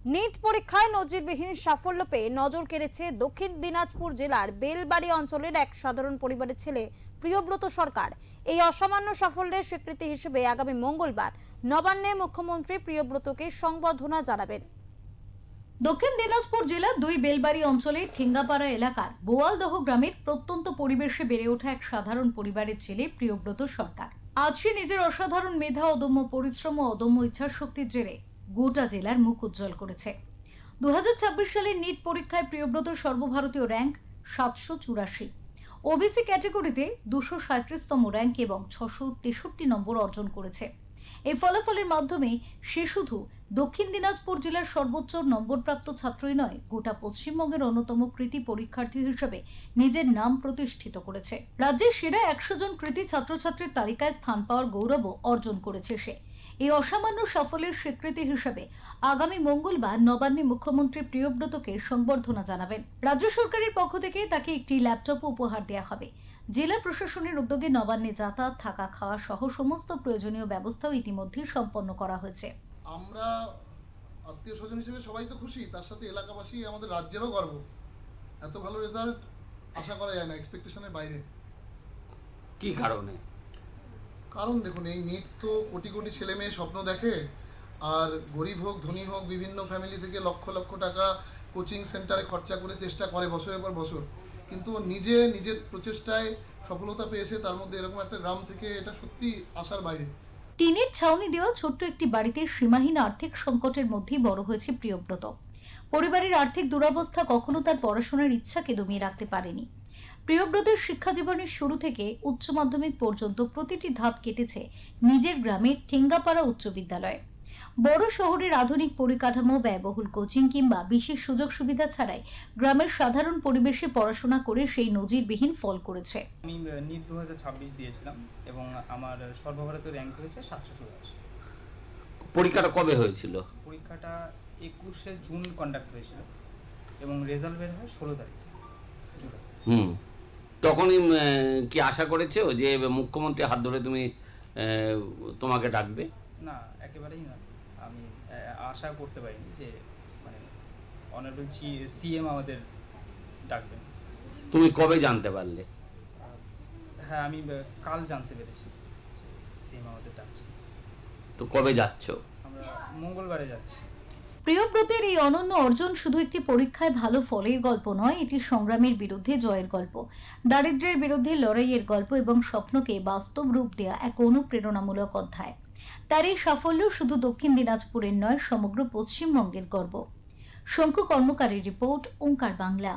NEET পরীক্ষায় নজিরবিহীন সাফল্য পেয়ে নজর কেড়েছে দক্ষিণ দিনাজপুর জেলার বেলবাড়ি অঞ্চলের এক সাধারণ পরিবারের ছেলে প্রিয়ব্রত সরকার। এই অসামান্য সাফল্যের স্বীকৃতি হিসেবে আগামী মঙ্গলবার নবান্নে মুখ্যমন্ত্রী প্রিয়ব্রতকে সংবর্ধনা জানাবেন। দক্ষিণ দিনাজপুর জেলার দুই বেলবাড়ি অঞ্চলের ঠেঙ্গাপাড়া এলাকার বোয়ালদহ গ্রামের প্রত্যন্ত পরিবেশে বেড়ে ওঠা এক সাধারণ পরিবারের ছেলে প্রিয়ব্রত সরকার আজ সে নিজের অসাধারণ মেধা, অদম্য পরিশ্রম ও অদম্য ইচ্ছাশক্তির জেরে গোটা জেলার মুখ উজ্জ্বল করেছে। 2026 সালের নিট পরীক্ষায় প্রিয়ব্রত সর্বভারতীয় র্যাঙ্ক 784, ওবিসি ক্যাটাগরিতে 237তম র্যাঙ্ক এবং 663 নম্বর অর্জন করেছে। এই ফলাফলের মাধ্যমে সে শুধু দক্ষিণ দিনাজপুর জেলার সর্বোচ্চ নম্বরপ্রাপ্ত ছাত্রই নয়, গোটা পশ্চিমবঙ্গের অন্যতম কৃতী পরীক্ষার্থী হিসেবে নিজের নাম প্রতিষ্ঠিত করেছে। রাজ্যের সেরা 100 জন কৃতী ছাত্রছাত্রীর তালিকায় স্থান পাওয়ার গৌরবও অর্জন করেছে সে। এই অসামান্য সাফল্যের স্বীকৃতি হিসেবে আগামী মঙ্গলবার নবান্নে মুখ্যমন্ত্রী প্রিয়ব্রতকে সংবর্ধনা জানাবেন। রাজ্য সরকারের পক্ষ থেকে তাকে একটি ল্যাপটপ উপহার দেওয়া হবে। জেলা প্রশাসনের উদ্যোগে নবান্নে যাতায়াত, থাকা, খাওয়া সহ সমস্ত প্রয়োজনীয় ব্যবস্থাও ইতিমধ্যে সম্পন্ন করা হয়েছে। আমরা আত্মীয় স্বজন হিসেবে সবাই তো খুশি, তার সাথে এলাকাবাসী, আমাদের রাজ্যেরও গর্ব। এত ভালো রেজাল্ট আশা করা যায় না, এক্সপেকটেশনের বাইরে। কি কারণে? কারণ দেখুন, এই নিট তো কোটি কোটি ছেলে মেয়ে স্বপ্ন দেখে, আর গরিব হোক ধনী হোক বিভিন্ন ফ্যামিলি থেকে লক্ষ লক্ষ টাকা কোচিং সেন্টারে খরচা করে চেষ্টা করে বছরের পর বছর, কিন্তু নিজের প্রচেষ্টায় সফলতা পেয়েছে। তার মধ্যে এরকম একটা গ্রাম থেকে, এটা সত্যি আশার বাইরে। টিনের ছাউনি দেওয়া ছোট্ট একটি বাড়িতে সীমাহীন আর্থিক সংকটের মধ্যেই বড় হয়েছে প্রিয়ব্রত। পরিবারের আর্থিক দুরবস্থা কখনো তার পড়াশোনার ইচ্ছাকে দমিয়ে রাখতে পারেনি। প্রিয়ব্রতের শিক্ষা জীবনের শুরু থেকে উচ্চ মাধ্যমিক পর্যন্ত প্রতিটি ধাপ কেটেছে নিজের গ্রামের ঠেঙ্গাপাড়া উচ্চ বিদ্যালয়ে। বড় শহরের আধুনিক পরিকাঠামো, ব্যয়বহুল কোচিং কিংবা বিশেষ সুযোগ সুবিধা ছাড়াই গ্রামের সাধারণ পরিবেশে পড়াশোনা করে সেই নজিরবিহীন ফল করেছে। আমি নিট 2026 দিয়েছিলাম এবং আমার সর্বভারতীয় র্যাঙ্ক হয়েছে 784। পরীক্ষাটা কবে হয়েছিল? পরীক্ষাটা 21শে জুন কন্ডাক্ট হয়েছিল এবং রেজাল্ট বের হয় 16 তারিখ জুলাই। তখনই কি আশা করেছো যে মুখ্যমন্ত্রী হাত ধরে তোমাকে ডাকবে? না, একেবারেই না। আমি আশা করতে পারিনি যে মানে অনারেবল সিএম আমাদের ডাকবেন। তুমি কবে জানতে পারলে? হ্যাঁ, আমি কাল জানতে পেরেছি সিএম আমাদের ডাকছে। তো কবে যাচ্ছ? আমরা মঙ্গলবারে যাচ্ছি। প্রিয়ব্রতের এই অনন্য অর্জন শুধু একটি পরীক্ষায় ভালো ফলের গল্প নয়, এটি সংগ্রামের বিরুদ্ধে জয়ের গল্প, দারিদ্র্যের বিরুদ্ধে লড়াইয়ের গল্প এবং স্বপ্নকে বাস্তব রূপ দেওয়া এক অনুপ্রেরণামূলক অধ্যায়। তার এই সাফল্য শুধু দক্ষিণ দিনাজপুরের নয়, সমগ্র পশ্চিমবঙ্গের গর্ব। শঙ্কু কর্মকারের রিপোর্ট, ওঙ্কার বাংলা।